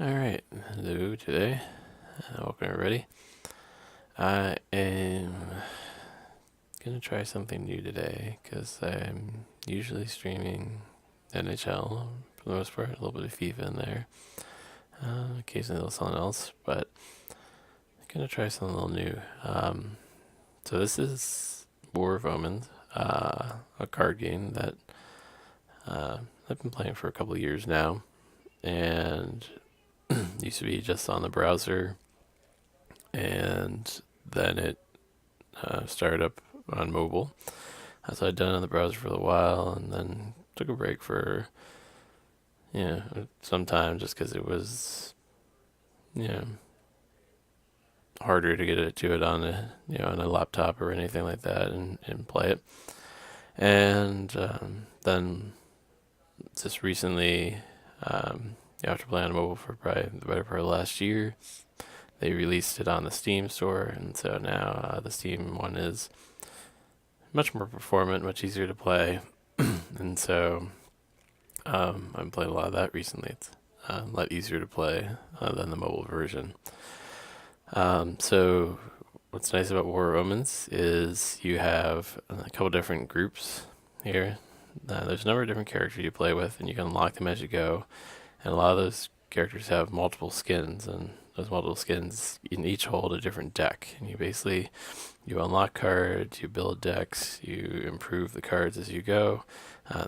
Alright, hello today. Welcome everybody. I am gonna try something new today because I'm usually streaming NHL for the most part, a little bit of FIFA in there, occasionally a little something else, but I'm gonna try something a little new. So this is War of Omens, a card game that I've been playing for a couple of years now, and used to be just on the browser, and then it started up on mobile. So I'd done it on the browser for a while, and then took a break for some time just because it was you know harder to get it to it on a laptop or anything like that and play it. And then just recently, after playing on mobile for probably the better part of last year, they released it on the Steam store, and so now the Steam one is much more performant, much easier to play, and so I'm playing a lot of that recently. It's a lot easier to play than the mobile version. So what's nice about War Omens is you have a couple different groups here. There's a number of different characters you play with, and you can unlock them as you go. And a lot of those characters have multiple skins, and those multiple skins in each hold a different deck. And you unlock cards, you build decks, you improve the cards as you go,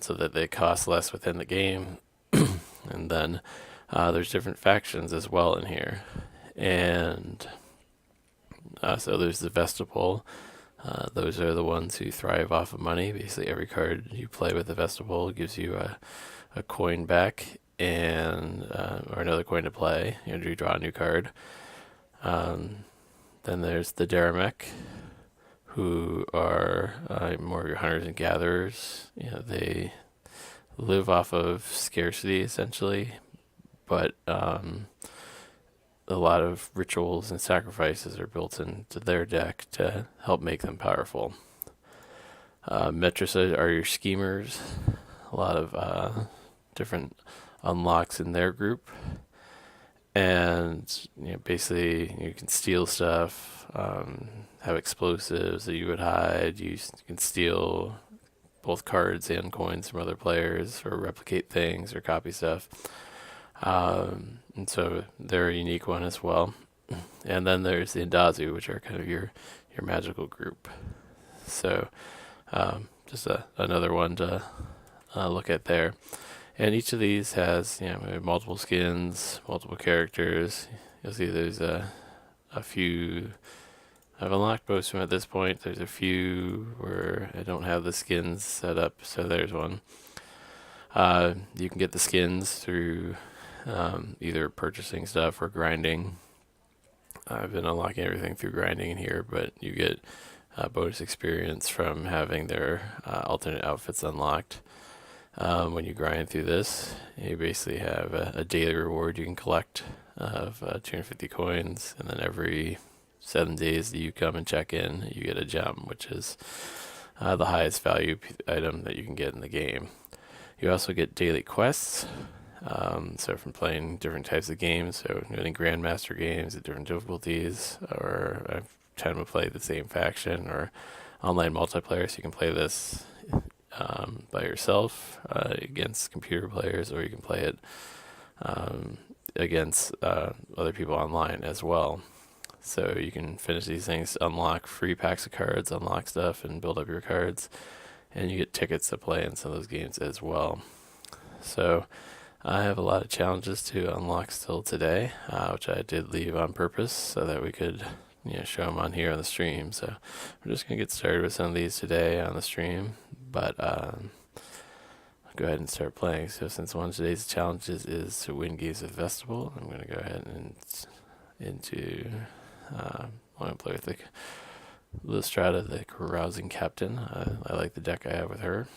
so that they cost less within the game. And then there's different factions as well in here. And so there's the Vestibule. Those are the ones who thrive off of money. Basically, every card you play with the Vestibule gives you a coin back and or another coin to play. You draw a new card. Then there's the Daramek, who are more your hunters and gatherers. They live off of scarcity essentially, but a lot of rituals and sacrifices are built into their deck to help make them powerful. Metricid are your schemers. A lot of different unlocks in their group, and basically you can steal stuff, have explosives that you would hide. You can steal both cards and coins from other players, or replicate things, or copy stuff. And so they're a unique one as well. And then there's the Indazu, which are kind of your magical group. So just another one to look at there. And each of these has multiple skins, multiple characters. You'll see there's a few. I've unlocked most of them at this point. There's a few where I don't have the skins set up, so there's one. You can get the skins through either purchasing stuff or grinding. I've been unlocking everything through grinding in here, but you get bonus experience from having their alternate outfits unlocked. When you grind through this, you basically have a daily reward you can collect of 250 coins, and then every 7 days that you come and check in, you get a gem, which is the highest value item that you can get in the game. You also get daily quests. So from playing different types of games, so doing Grandmaster games at different difficulties, or I've tried to play the same faction, or online multiplayer, so you can play this by yourself against computer players, or you can play it against other people online as well. So you can finish these things, unlock free packs of cards, unlock stuff, and build up your cards, and you get tickets to play in some of those games as well. So I have a lot of challenges to unlock still today, which I did leave on purpose so that we could show them on here on the stream. So we're just going to get started with some of these today on the stream, but I'll go ahead and start playing. So since one of today's challenges is to win games with Vestibule, I'm going to go ahead and I'm going to play with the Lystrata, the carousing captain. I like the deck I have with her,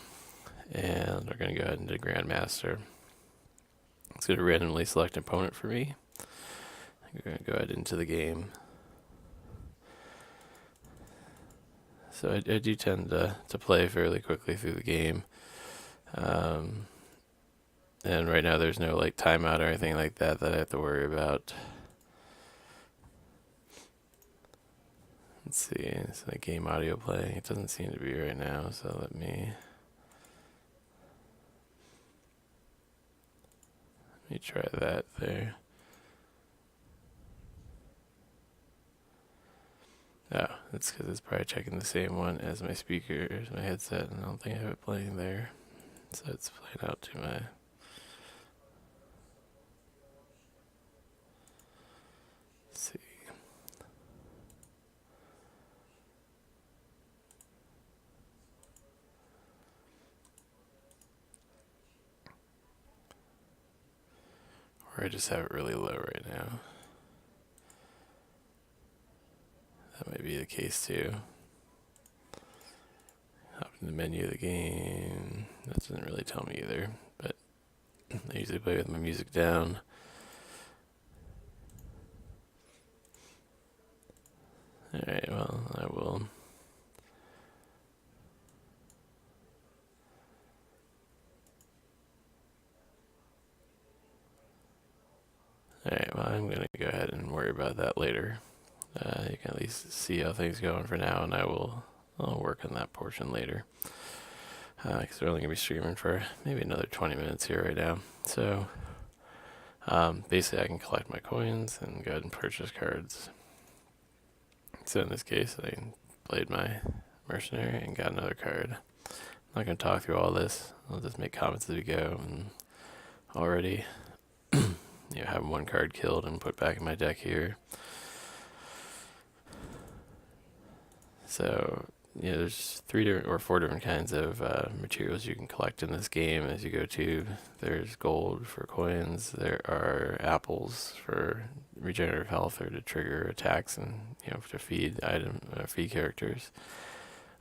and we're going to go ahead and do Grandmaster. It's going to randomly select an opponent for me. I'm going to go ahead into the game. So I do tend to play fairly quickly through the game. And right now there's no like timeout or anything like that that I have to worry about. Let's see, is the game audio playing? It doesn't seem to be right now, so let me try that there. Oh, it's because it's probably checking the same one as my speakers, my headset, and I don't think I have it playing there. So it's playing out to my... Let's see. Or I just have it really low right now. That might be the case too. Hop in the menu of the game. That doesn't really tell me either, but I usually play with my music down. Alright, well, I will... Alright, well, I'm going to go ahead and worry about that later. You can at least see how things are going for now, and I'll work on that portion later. Because we're only going to be streaming for maybe another 20 minutes here right now. So, basically I can collect my coins and go ahead and purchase cards. So in this case, I played my mercenary and got another card. I'm not going to talk through all this. I'll just make comments as we go. And already, have one card killed and put back in my deck here. So, there's 4 different kinds of materials you can collect in this game as you go to. There's gold for coins. There are apples for regenerative health or to trigger attacks and to feed feed characters.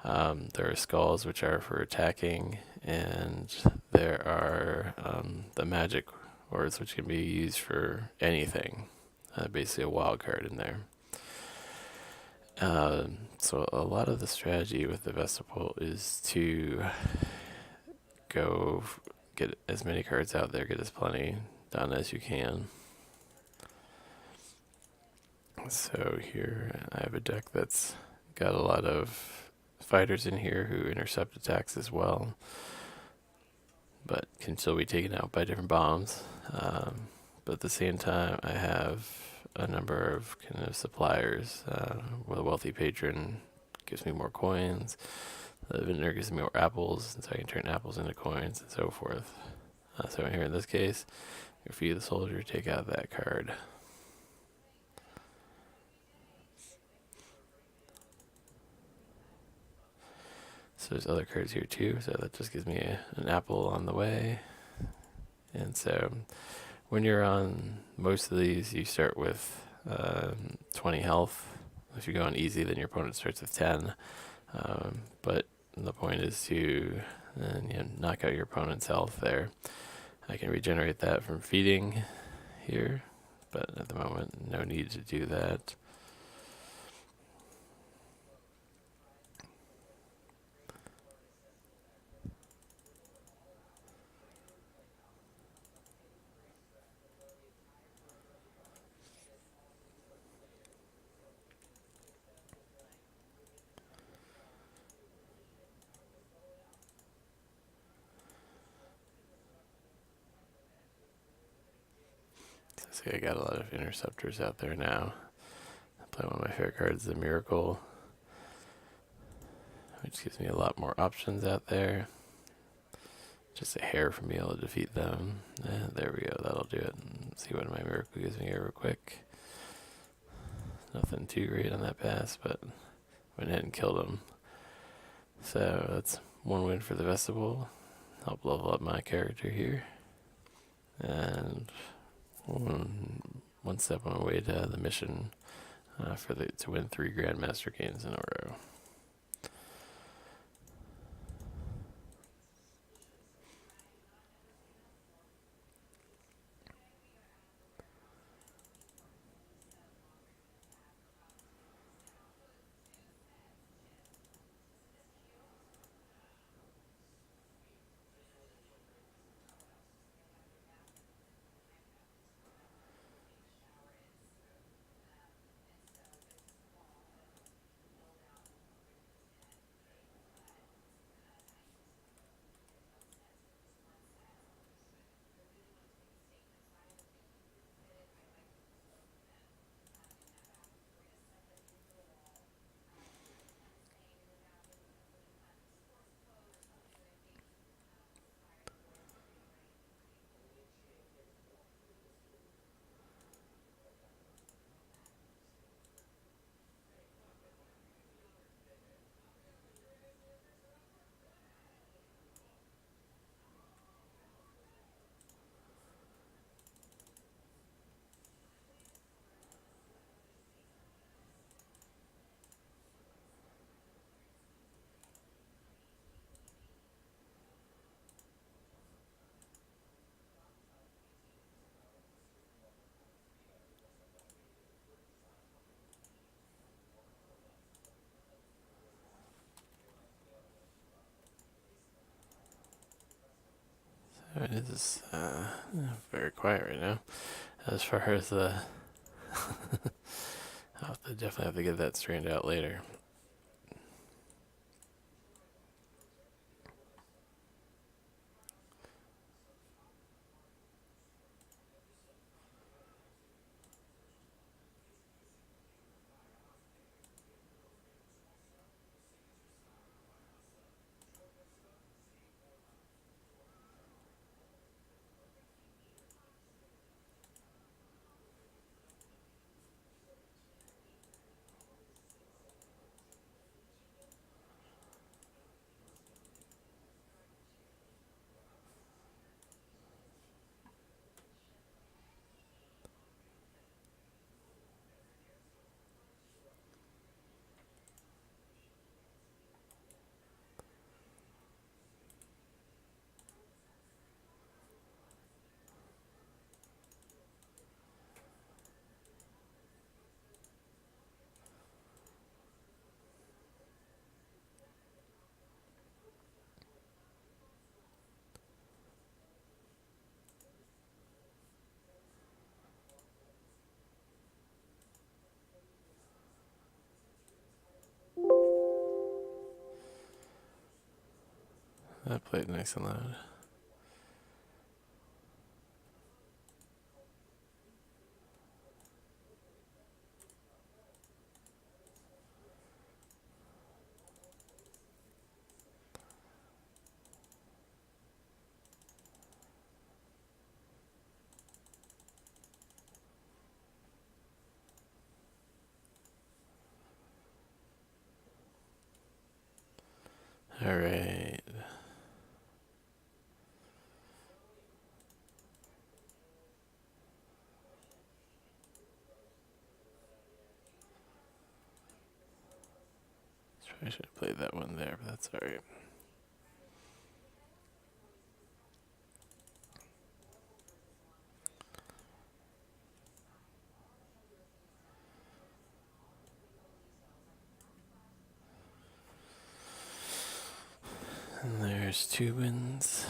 There are skulls which are for attacking, and there are the magic words which can be used for anything. Basically a wild card in there. So a lot of the strategy with the vestibule is to go get as many cards out there, get as plenty done as you can. So here I have a deck that's got a lot of fighters in here who intercept attacks as well, but can still be taken out by different bombs. But at the same time, I have a number of kind of suppliers. Where the wealthy patron gives me more coins, the vendor gives me more apples, and so I can turn apples into coins and so forth. So here in this case, if you the soldier, take out that card. So there's other cards here too, so that just gives me an apple on the way. And so when you're on most of these, you start with 20 health. If you go on easy, then your opponent starts with 10. But the point is to knock out your opponent's health there. I can regenerate that from feeding here, but at the moment, no need to do that. See, I got a lot of interceptors out there now. I play one of my favorite cards, the Miracle, which gives me a lot more options out there. Just a hair from being able to defeat them. There we go, that'll do it. And see what my Miracle gives me here real quick. Nothing too great on that pass, but went ahead and killed him. So that's one win for the vestibule. Help level up my character here. And one step on the way to the mission to win 3 Grandmaster games in a row. It is very quiet right now. As far as the, definitely have to get that straightened out later. That played nice and loud. All right. I should have played that one there, but that's all right. And there's two wins.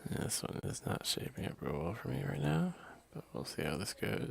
This one is not shaping up real well for me right now, but we'll see how this goes.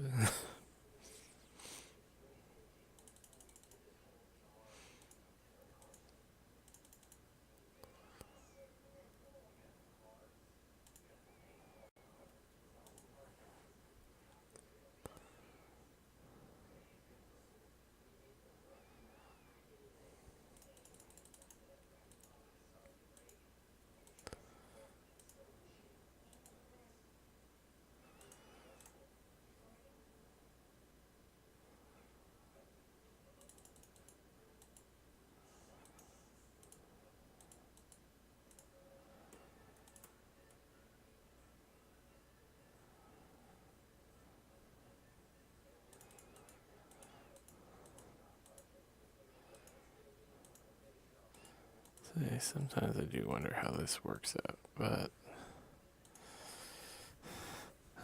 See, sometimes I do wonder how this works out, but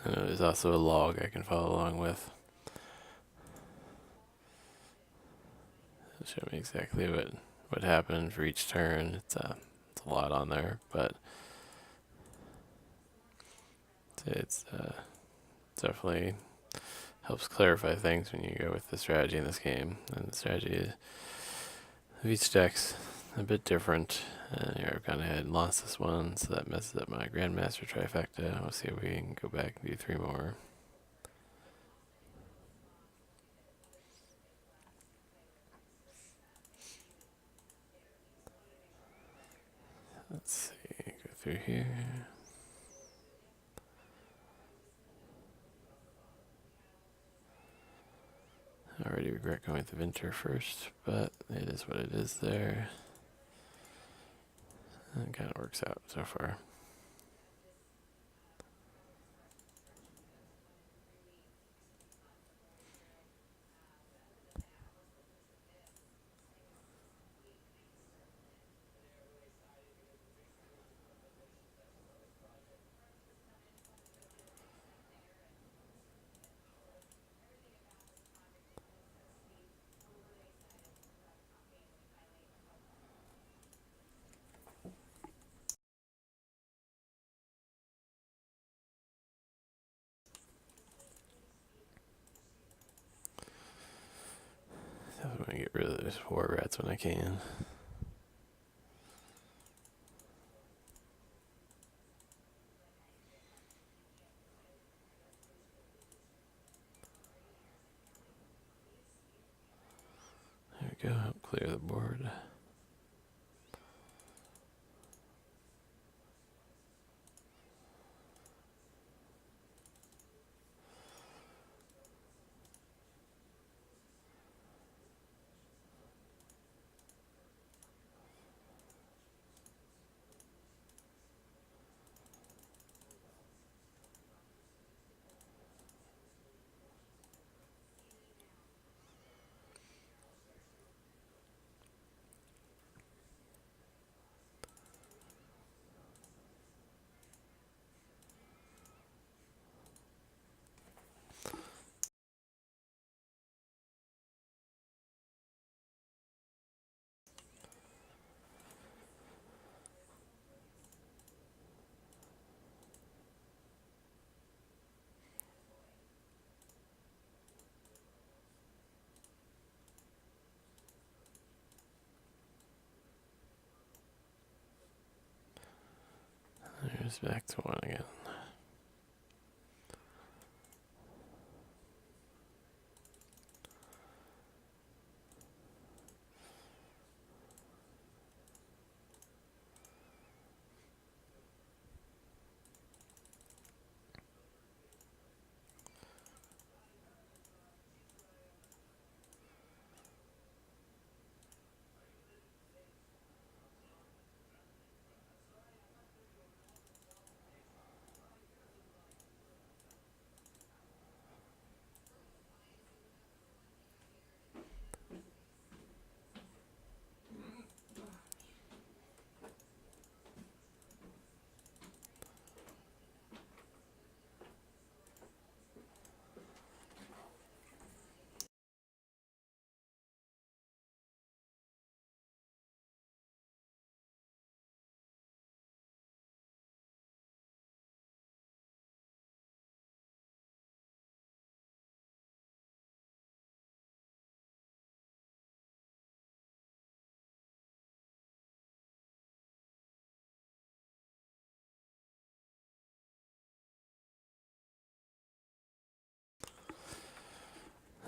I know there's also a log I can follow along with. It'll show me exactly what happened for each turn. It's a lot on there, but it's definitely helps clarify things when you go with the strategy in this game. And the strategy of each deck's a bit different. And here I've gone ahead and lost this one, so that messes up my Grandmaster trifecta. We'll see if we can go back and do 3 more. Let's see, go through here. I already regret going with the Vinter first, but it is what it is there. And it kind of works out so far. I want to get rid of those war rats when I can. There we go, help clear the board. There's back to 1 again.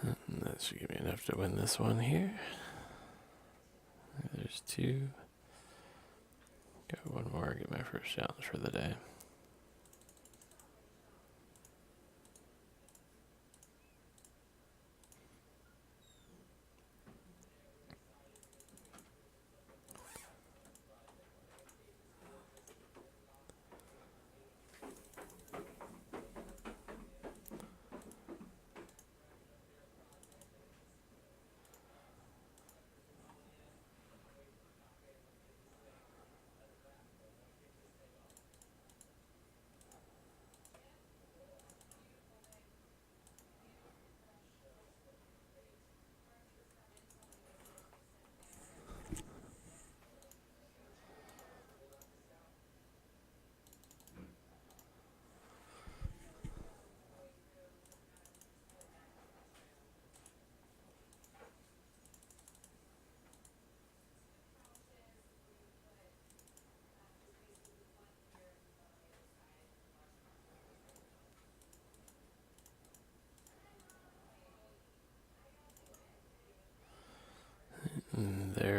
And that should give me enough to win this one here. There's 2. Got 1 more, get my first challenge for the day.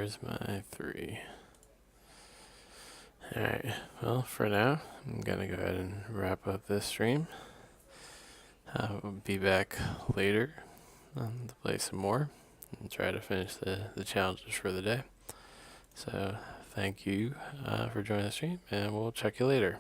Where's my 3? Alright, well, for now, I'm gonna go ahead and wrap up this stream. I'll be back later to play some more and try to finish the challenges for the day. So, thank you for joining the stream, and we'll check you later.